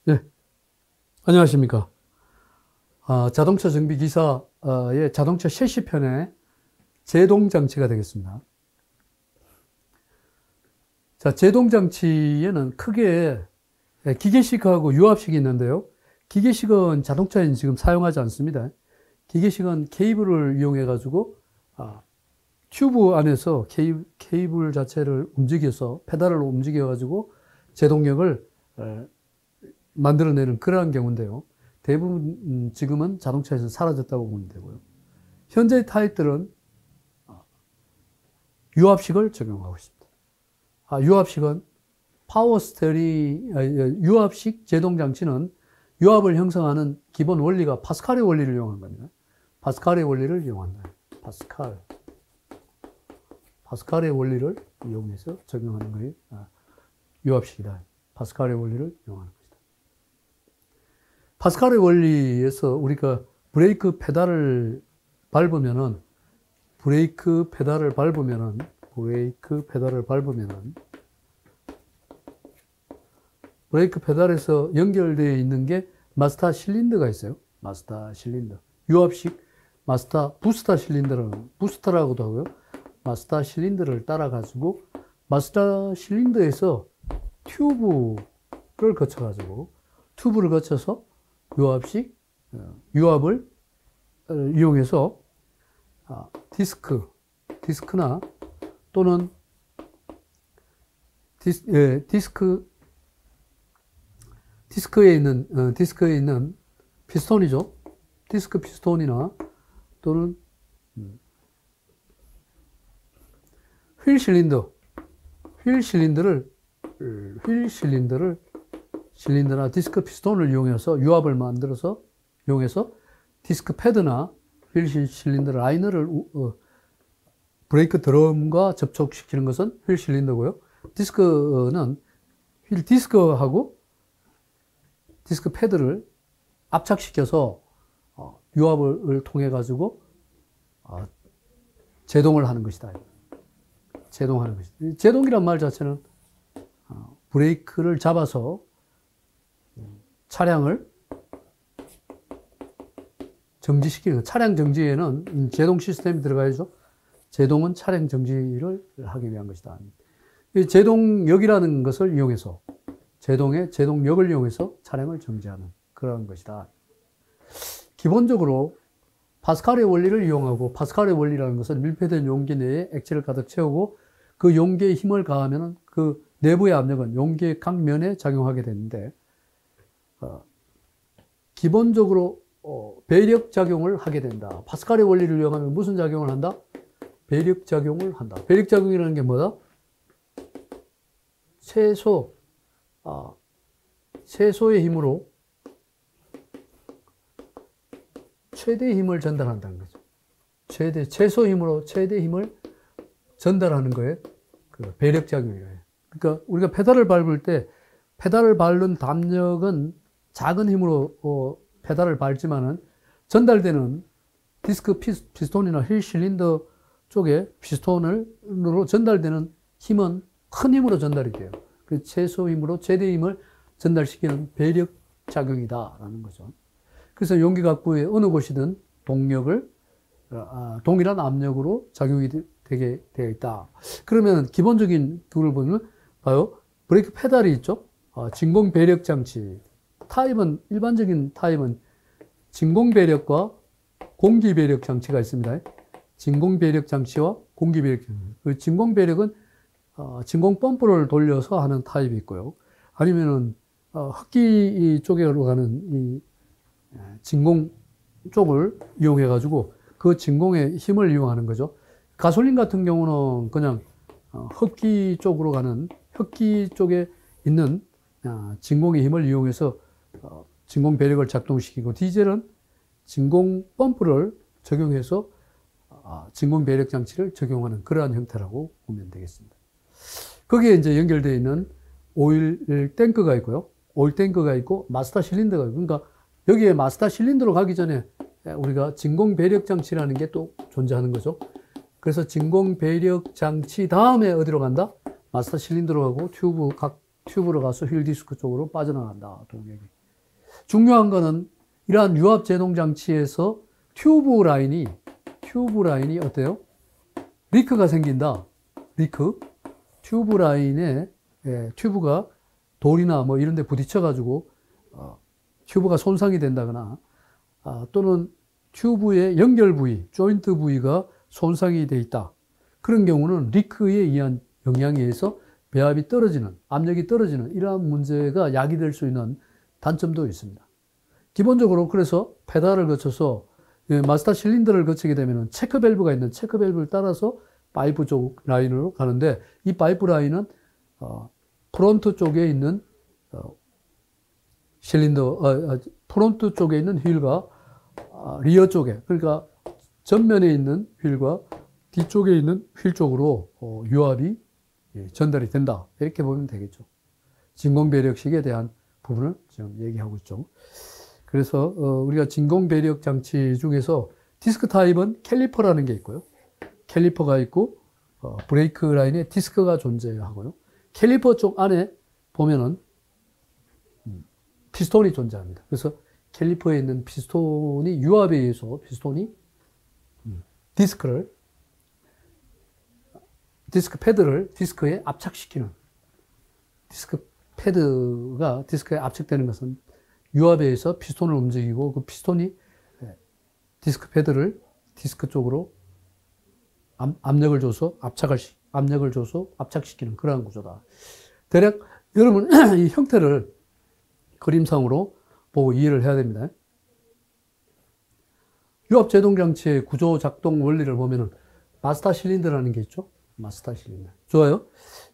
네, 안녕하십니까. 자동차 정비 기사의 자동차 셰시편의 제동장치가 되겠습니다. 자, 제동장치에는 크게 기계식하고 유압식이 있는데요. 기계식은 자동차에는 지금 사용하지 않습니다. 기계식은 케이블을 이용해가지고, 튜브 안에서 케이블 자체를 움직여서, 페달을 움직여가지고 제동력을 만들어내는 그러한 경우인데요. 대부분 지금은 자동차에서 사라졌다고 보면 되고요. 현재 타입들은 유압식을 적용하고 있습니다. 유압식은 파워 스테어링, 유압식 제동장치는 유압을 형성하는 기본 원리가 파스칼의 원리를 이용한 겁니다. 파스칼의 원리를 이용한다. 파스칼의 원리를 이용해서 적용하는 것이 유압식이다. 파스칼의 원리를 이용하는 것이다. 파스칼의 원리에서 우리가 브레이크 페달을 밟으면은 브레이크 페달에서 연결되어 있는 게 마스터 실린더가 있어요. 마스터 실린더. 유압식 마스터 부스터 실린더는 부스터라고도 하고요. 마스터 실린더를 따라 가지고 마스터 실린더에서 튜브를 거쳐서 유압을 이용해서 디스크나 또는 디스크에 있는 피스톤이죠. 디스크 피스톤이나 또는 휠 실린더나 디스크 피스톤을 이용해서 유압을 이용해서 디스크 패드나 휠 실린더 라이너를 브레이크 드럼과 접촉시키는 것은 휠 실린더고요. 디스크는 휠 디스크하고 디스크 패드를 압착시켜서 유압을 통해 가지고 제동을 하는 것이다. 제동이란 말 자체는 브레이크를 잡아서 차량을 정지시키는 것. 차량 정지에는 제동 시스템이 들어가야죠. 제동은 차량 정지를 하기 위한 것이다. 이 제동력이라는 것을 이용해서 제동력을 이용해서 차량을 정지하는 그런 것이다. 기본적으로 파스칼의 원리를 이용하고, 파스칼의 원리라는 것은 밀폐된 용기 내에 액체를 가득 채우고 그 용기에 힘을 가하면 그 내부의 압력은 용기의 각 면에 작용하게 되는데, 기본적으로 배력 작용을 하게 된다. 파스칼의 원리를 이용하면 무슨 작용을 한다? 배력 작용을 한다. 배력 작용이라는 게 뭐다? 최소의 힘으로 최대의 힘을 전달한다는 거죠. 최소 힘으로 최대 힘을 전달하는 거에 그 배력 작용이에요. 그러니까 우리가 페달을 밟을 때 페달을 밟는 담력은 작은 힘으로 페달을 밟지만은 전달되는 디스크 피스톤이나 휠 실린더 쪽에 피스톤으로 전달되는 힘은 큰 힘으로 전달이 돼요. 그 최소 힘으로 최대 힘을 전달시키는 배력 작용이다라는 거죠. 그래서 용기 각부의 어느 곳이든 동일한 압력으로 작용이 되게 되어 있다. 그러면 기본적인 그걸 보면 봐요. 브레이크 페달이 있죠. 진공 배력 장치. 일반적인 타입은 진공 배력과 공기 배력 장치가 있습니다. 진공 배력 장치와 공기 배력 장치. 그 진공 배력은 진공 펌프를 돌려서 하는 타입이 있고요. 아니면은 흡기 쪽으로 가는 이 진공 쪽을 이용해 가지고 그 진공의 힘을 이용하는 거죠. 가솔린 같은 경우는 그냥 흡기 쪽으로 가는 흡기 쪽에 있는 진공의 힘을 이용해서 진공 배력을 작동시키고, 디젤은 진공 펌프를 적용해서 진공 배력 장치를 적용하는 그러한 형태라고 보면 되겠습니다. 거기에 이제 연결되어 있는 오일 탱크가 있고요. 오일 탱크가 있고 마스터 실린더가 있고, 그러니까 여기에 마스터 실린더로 가기 전에 우리가 진공 배력 장치라는 게 또 존재하는 거죠. 그래서 진공 배력 장치 다음에 어디로 간다? 마스터 실린더로 가고 각 튜브로 가서 휠 디스크 쪽으로 빠져나간다. 동력이. 중요한 거는 이러한 유압 제동 장치에서 튜브 라인이 어때요? 리크가 생긴다. 리크. 튜브 라인에 튜브가 돌이나 뭐 이런 데 부딪혀 가지고 튜브가 손상이 된다거나 또는 튜브의 연결 부위, 조인트 부위가 손상이 돼 있다. 그런 경우는 리크에 의한 영향에 의해서 배압이 떨어지는, 압력이 떨어지는 이러한 문제가 야기될 수 있는 단점도 있습니다. 기본적으로 그래서 페달을 거쳐서 마스터 실린더를 거치게 되면 체크 밸브가 있는 체크 밸브를 따라서 파이프 쪽 라인으로 가는데 이 파이프 라인은 프론트 쪽에 있는 실린더, 프론트 쪽에 있는 휠과 리어 쪽에, 그러니까 전면에 있는 휠과 뒤쪽에 있는 휠 쪽으로 유압이 전달이 된다. 이렇게 보면 되겠죠. 진공배력식에 대한 부분을 지금 얘기하고 있죠. 그래서 우리가 진공배력 장치 중에서 디스크 타입은 캘리퍼라는 게 있고요. 캘리퍼가 있고 브레이크 라인에 디스크가 존재하고요. 캘리퍼 쪽 안에 보면은 피스톤이 존재합니다. 그래서 캘리퍼에 있는 피스톤이 유압에 의해서 피스톤이 디스크 패드를 디스크에 압착시키는, 디스크 패드가 디스크에 압착되는 것은 유압에 의해서 피스톤을 움직이고 그 피스톤이 디스크 패드를 디스크 쪽으로 압력을 줘서 압착시키는 그러한 구조다. 대략 여러분 이 형태를 그림상으로 보고 이해를 해야 됩니다. 유압 제동 장치의 구조 작동 원리를 보면은 마스터 실린더라는 게 있죠. 마스터 실린더. 좋아요.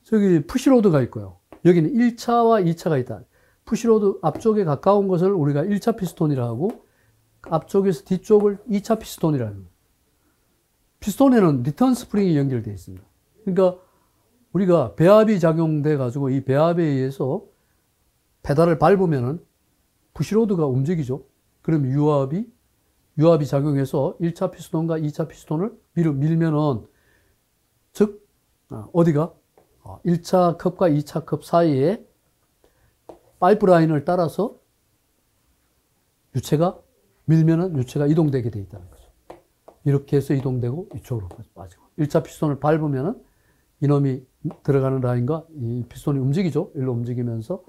저기 푸시로드가 있고요. 여기는 1차와 2차가 있다. 푸시로드 앞쪽에 가까운 것을 우리가 1차 피스톤이라 하고 앞쪽에서 뒤쪽을 2차 피스톤이라 합니다. 피스톤에는 리턴 스프링이 연결되어 있습니다. 그러니까 우리가 배압이 작용돼 가지고 이 배압에 의해서 페달을 밟으면은 푸시로드가 움직이죠. 그럼 유압이 작용해서 1차 피스톤과 2차 피스톤을 밀면은 즉 어디가 1차 컵과 2차 컵 사이에 파이프라인을 따라서 유체가 밀면은 유체가 이동되게 되어 있다는 거죠. 이렇게 해서 이동되고 이쪽으로 빠지고 1차 피스톤을 밟으면은 이놈이 들어가는 라인과 이 피스톤이 움직이죠. 일로 움직이면서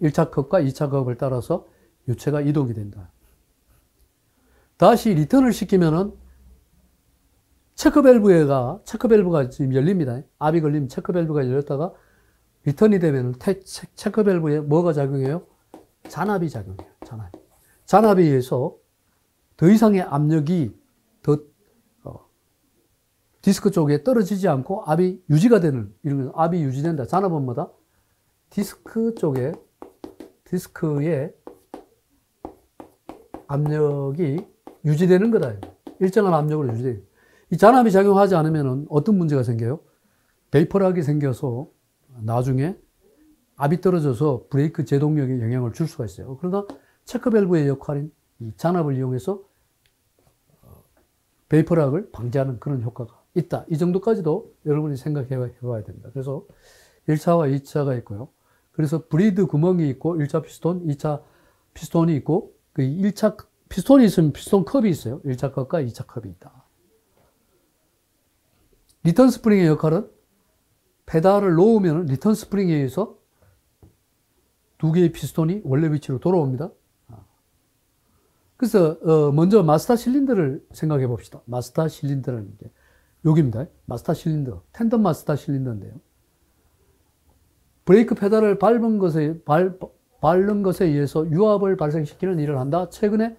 1차 컵과 2차 컵을 따라서 유체가 이동이 된다. 다시 리턴을 시키면은 체크밸브가 지금 열립니다. 압이 걸리면 체크밸브가 열렸다가 리턴이 되면 체크밸브에 뭐가 작용해요? 잔압이 작용해요. 잔압에 의해서 더 이상의 압력이 디스크 쪽에 떨어지지 않고 압이 유지가 되는, 이런 압이 유지된다. 잔압은 뭐다? 디스크의 압력이 유지되는 거다. 일정한 압력으로 유지돼요. 이 잔압이 작용하지 않으면 어떤 문제가 생겨요? 베이퍼락이 생겨서 나중에 압이 떨어져서 브레이크 제동력에 영향을 줄 수가 있어요. 그러나 체크밸브의 역할인 이 잔압을 이용해서 베이퍼락을 방지하는 그런 효과가 있다. 이 정도까지도 여러분이 생각해 봐야 됩니다. 그래서 1차와 2차가 있고요. 그래서 브리드 구멍이 있고 1차 피스톤, 2차 피스톤이 있고 그 1차 피스톤이 있으면 피스톤 컵이 있어요. 1차 컵과 2차 컵이 있다. 리턴 스프링의 역할은 페달을 놓으면 리턴 스프링에 의해서 두 개의 피스톤이 원래 위치로 돌아옵니다. 그래서 먼저 마스터 실린더를 생각해 봅시다. 마스터 실린더라는 게 여기입니다. 마스터 실린더, 텐덤 마스터 실린더인데요. 브레이크 페달을 밟는 것에 의해서 유압을 발생시키는 일을 한다. 최근에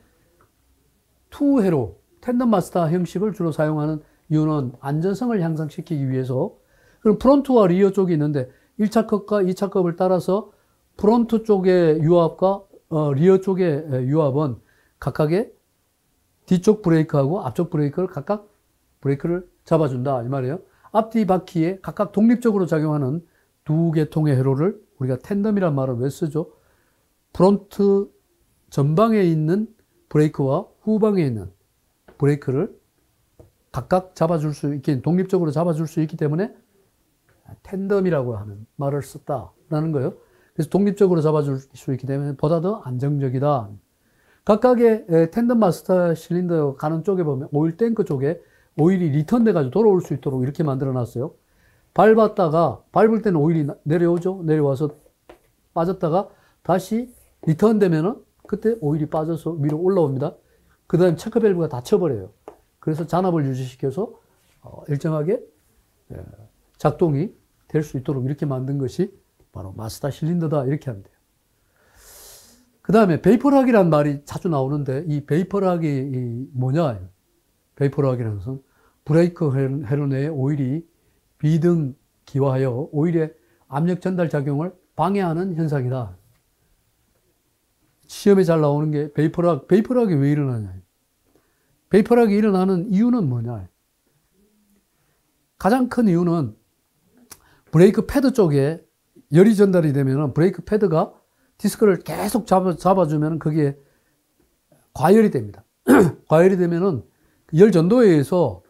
투회로 텐덤 마스터 형식을 주로 사용하는 이유는 안전성을 향상시키기 위해서, 그럼 프론트와 리어 쪽이 있는데 1차 컵과 2차 컵을 따라서 프론트 쪽의 유압과 리어 쪽의 유압은 각각의 뒤쪽 브레이크하고 앞쪽 브레이크를 각각 브레이크를 잡아준다 이 말이에요. 앞뒤 바퀴에 각각 독립적으로 작용하는 두 개통의 회로를 우리가 텐덤이라는 말을 왜 쓰죠? 프론트 전방에 있는 브레이크와 후방에 있는 브레이크를 각각 잡아줄 수 있게, 독립적으로 잡아줄 수 있기 때문에 텐덤이라고 하는 말을 썼다라는 거예요. 그래서 독립적으로 잡아줄 수 있기 때문에 보다 더 안정적이다. 각각의 텐던 마스터 실린더 가는 쪽에 보면 오일 탱크 쪽에 오일이 리턴 돼가지고 돌아올 수 있도록 이렇게 만들어 놨어요. 밟았다가, 밟을 때는 오일이 내려오죠. 내려와서 빠졌다가 다시 리턴 되면은 그때 오일이 빠져서 위로 올라옵니다. 그 다음에 체크밸브가 닫혀버려요. 그래서 잔압을 유지시켜서 일정하게 작동이 될 수 있도록 이렇게 만든 것이 바로 마스터 실린더다. 이렇게 하면 돼요. 그 다음에 베이퍼락이라는 말이 자주 나오는데 이 베이퍼락이 뭐냐? 베이퍼락이라는 것은 브레이크 회로 내에 오일이 비등기화하여 오일의 압력 전달 작용을 방해하는 현상이다. 시험에 잘 나오는 게 베이퍼락이 왜 일어나냐? 베이퍼락이 일어나는 이유는 뭐냐? 가장 큰 이유는 브레이크 패드 쪽에 열이 전달이 되면 브레이크 패드가 디스크를 계속 잡아주면 거기에 과열이 됩니다. 과열이 되면은 열 전도에 의해서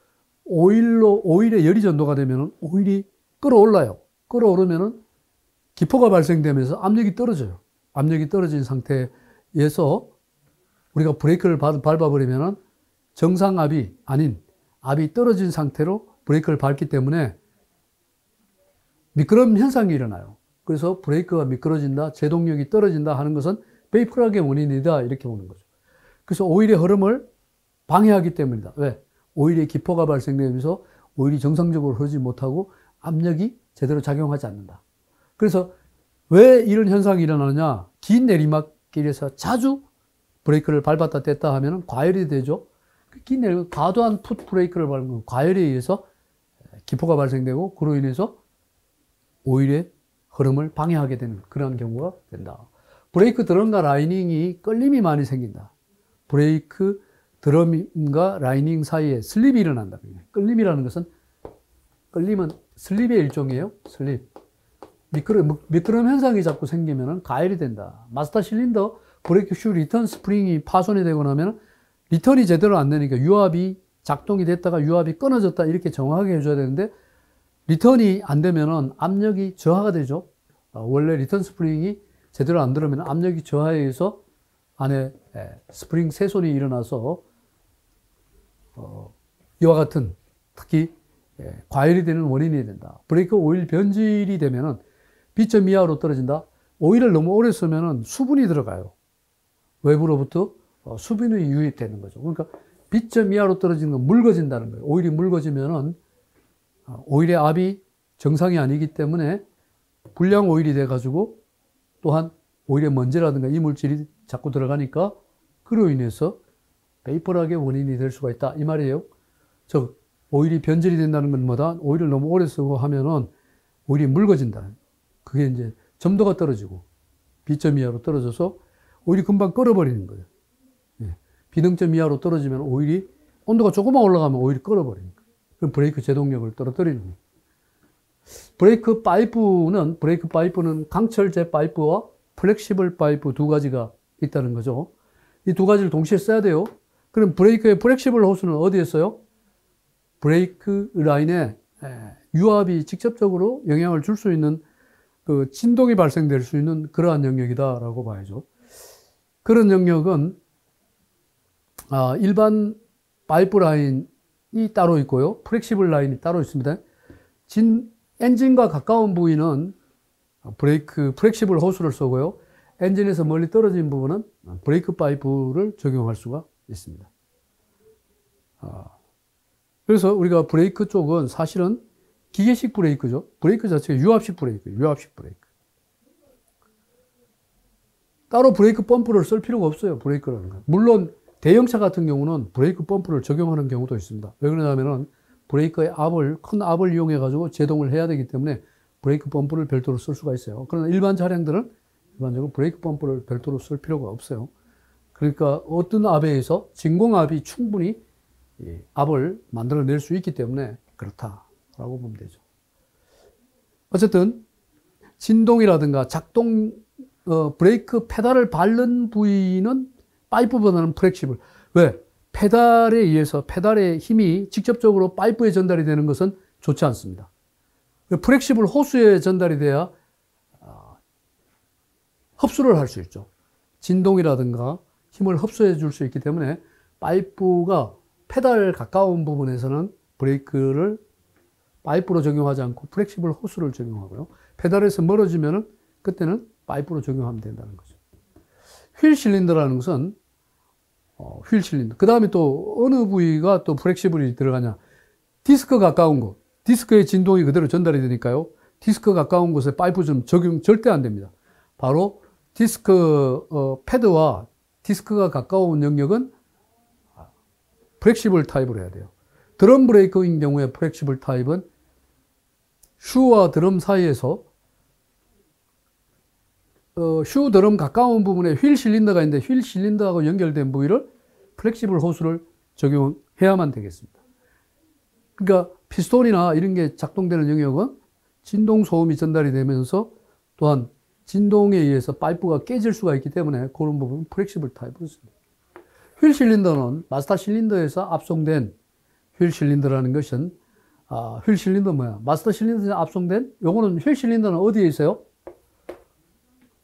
오일에 열이 전도가 되면은 오일이 끌어올라요. 끌어오르면은 기포가 발생되면서 압력이 떨어져요. 압력이 떨어진 상태에서 우리가 브레이크를 밟아버리면은 정상압이 아닌 압이 떨어진 상태로 브레이크를 밟기 때문에 미끄럼 현상이 일어나요. 그래서 브레이크가 미끄러진다, 제동력이 떨어진다 하는 것은 베이퍼락의 원인이다. 이렇게 보는 거죠. 그래서 오일의 흐름을 방해하기 때문이다. 왜? 오일의 기포가 발생되면서 오일이 정상적으로 흐르지 못하고 압력이 제대로 작용하지 않는다. 그래서 왜 이런 현상이 일어나느냐? 긴 내리막길에서 자주 브레이크를 밟았다 뗐다 하면 과열이 되죠. 긴 내리막, 과도한 풋 브레이크를 밟으면 과열에 의해서 기포가 발생되고 그로 인해서 오일의 흐름을 방해하게 되는 그런 경우가 된다. 브레이크 드럼과 라이닝이 끌림이 많이 생긴다. 브레이크 드럼과 라이닝 사이에 슬립이 일어난다. 끌림이라는 것은, 끌림은 슬립의 일종이에요. 슬립. 미끄럼 현상이 자꾸 생기면 가열이 된다. 마스터 실린더 브레이크 슈 리턴 스프링이 파손이 되고 나면 리턴이 제대로 안 되니까 유압이 작동이 됐다가 유압이 끊어졌다 이렇게 정확하게 해줘야 되는데 리턴이 안 되면은 압력이 저하가 되죠. 원래 리턴 스프링이 제대로 안 들어오면 압력이 저하에 의해서 안에 스프링 쇠손이 일어나서 이와 같은 특히 과열이 되는 원인이 된다. 브레이크 오일 변질이 되면은 B점 이하로 떨어진다. 오일을 너무 오래 쓰면은 수분이 들어가요. 외부로부터 수분이 유입되는 거죠. 그러니까 B점 이하로 떨어지는 건 묽어진다는 거예요. 오일이 묽어지면은 오일의 압이 정상이 아니기 때문에 불량 오일이 돼가지고 또한 오일의 먼지라든가 이물질이 자꾸 들어가니까 그로 인해서 베이퍼락의 원인이 될 수가 있다. 이 말이에요. 즉, 오일이 변질이 된다는 건 뭐다? 오일을 너무 오래 쓰고 하면은 오일이 묽어진다. 그게 이제 점도가 떨어지고 B점 이하로 떨어져서 오일이 금방 끓어버리는 거예요. 비등점 이하로 떨어지면 오일이 온도가 조금만 올라가면 오일이 끓어버리니까. 그럼 브레이크 제동력을 떨어뜨리는 거예요. 브레이크 파이프는 강철제 파이프와 플렉시블 파이프 두 가지가 있다는 거죠. 이 두 가지를 동시에 써야 돼요. 그럼 브레이크의 플렉시블 호스는 어디에 써요? 브레이크 라인에 유압이 직접적으로 영향을 줄 수 있는 그 진동이 발생될 수 있는 그러한 영역이다라고 봐야죠. 그런 영역은 일반 파이프 라인이 따로 있고요. 플렉시블 라인이 따로 있습니다. 엔진과 가까운 부위는 플렉시블 호스를 쓰고요. 엔진에서 멀리 떨어진 부분은 브레이크 파이프를 적용할 수가 있습니다. 그래서 우리가 브레이크 쪽은 사실은 기계식 브레이크죠. 브레이크 자체가 유압식 브레이크. 따로 브레이크 펌프를 쓸 필요가 없어요. 브레이크라는 건. 물론 대형차 같은 경우는 브레이크 펌프를 적용하는 경우도 있습니다. 왜 그러냐면은 브레이크의 큰 압을 이용해 가지고 제동을 해야 되기 때문에 브레이크 펌프를 별도로 쓸 수가 있어요. 그러나 일반 차량들은 일반적으로 브레이크 펌프를 별도로 쓸 필요가 없어요. 그러니까 어떤 압에 의해서 진공압이 충분히 압을 만들어낼 수 있기 때문에 그렇다라고 보면 되죠. 어쨌든 진동이라든가 작동, 브레이크 페달을 밟는 부위는 파이프보다는 플렉시블. 왜? 페달에 의해서 페달의 힘이 직접적으로 파이프에 전달이 되는 것은 좋지 않습니다. 플렉시블 호스에 전달이 돼야 흡수를 할 수 있죠. 진동이라든가 힘을 흡수해 줄 수 있기 때문에 파이프가 페달 가까운 부분에서는 브레이크를 파이프로 적용하지 않고 플렉시블 호스를 적용하고요. 페달에서 멀어지면은 그때는 파이프로 적용하면 된다는 거죠. 휠 실린더라는 것은 휠 실린더. 그 다음에 또 어느 부위가 또 플렉시블이 들어가냐. 디스크 가까운 곳. 디스크의 진동이 그대로 전달이 되니까요. 디스크 가까운 곳에 파이프 좀 적용 절대 안 됩니다. 바로 디스크 패드와 디스크가 가까운 영역은 플렉시블 타입으로 해야 돼요. 드럼 브레이크인 경우에 플렉시블 타입은 슈와 드럼 사이에서 슈 드럼 가까운 부분에 휠 실린더가 있는데 휠 실린더하고 연결된 부위를 플렉시블 호스를 적용해야만 되겠습니다. 그러니까 피스톤이나 이런 게 작동되는 영역은 진동 소음이 전달이 되면서 또한 진동에 의해서 파이프가 깨질 수가 있기 때문에 그런 부분은 플렉시블 타입으로 씁니다. 휠 실린더는 마스터 실린더에서 압송된 휠 실린더라는 것은 휠 실린더 뭐야? 마스터 실린더에서 압송된 요거는 휠 실린더는 어디에 있어요?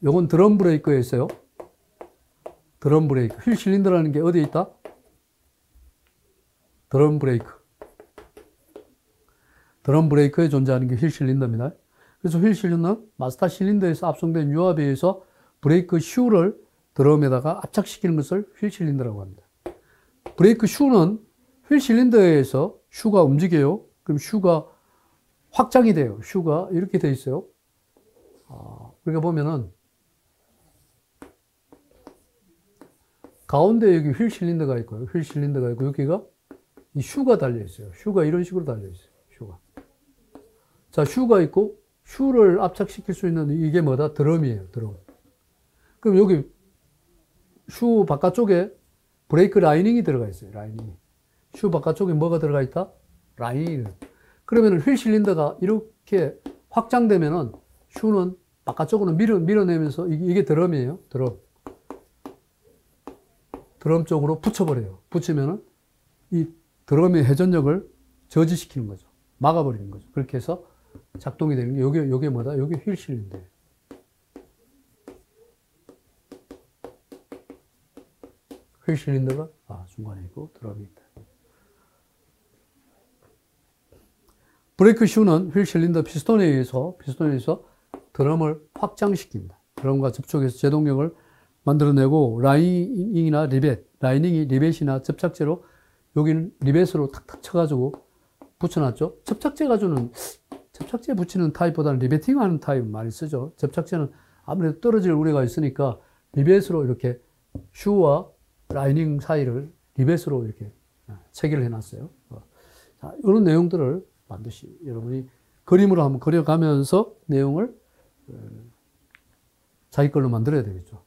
요건 드럼 브레이크에 있어요. 드럼 브레이크. 휠 실린더라는 게 어디에 있다? 드럼 브레이크. 드럼 브레이크에 존재하는 게 휠 실린더입니다. 그래서 휠 실린더는 마스터 실린더에서 압송된 유압에 의해서 브레이크 슈를 드럼에다가 압착시키는 것을 휠 실린더라고 합니다. 브레이크 슈는 휠 실린더에 의해서 슈가 움직여요. 그럼 슈가 확장이 돼요. 슈가 이렇게 돼 있어요. 그러니까 보면은 가운데 여기 휠 실린더가 있고요. 휠 실린더가 있고 여기가 이 슈가 달려 있어요. 슈가 이런 식으로 달려 있어요. 슈가. 자, 슈가 있고 슈를 압착시킬 수 있는 이게 뭐다? 드럼이에요. 드럼. 그럼 여기 슈 바깥쪽에 브레이크 라이닝이 들어가 있어요. 라이닝이. 슈 바깥쪽에 뭐가 들어가 있다? 라이닝이. 그러면 휠 실린더가 이렇게 확장되면은 슈는 바깥쪽으로 밀어내면서 이게 드럼이에요. 드럼. 드럼 쪽으로 붙여버려요. 붙이면은 이 드럼의 회전력을 저지시키는 거죠. 막아버리는 거죠. 그렇게 해서 작동이 되는 게 요게 뭐다? 요게 휠 실린더예요. 휠 실린더가 중간에 있고 드럼이 있다. 브레이크 슈는 휠 실린더 피스톤에 의해서 드럼을 확장시킵니다. 드럼과 접촉해서 제동력을 만들어내고 라이닝이나 리벳, 라이닝이 리벳이나 접착제로 여기는 리벳으로 탁탁 쳐가지고 붙여놨죠. 접착제 붙이는 타입보다는 리베팅 하는 타입 많이 쓰죠. 접착제는 아무래도 떨어질 우려가 있으니까 리벳으로 이렇게 슈와 라이닝 사이를 리벳으로 이렇게 체결을 해놨어요. 자, 이런 내용들을 반드시 여러분이 그림으로 한번 그려가면서 내용을 자기 걸로 만들어야 되겠죠.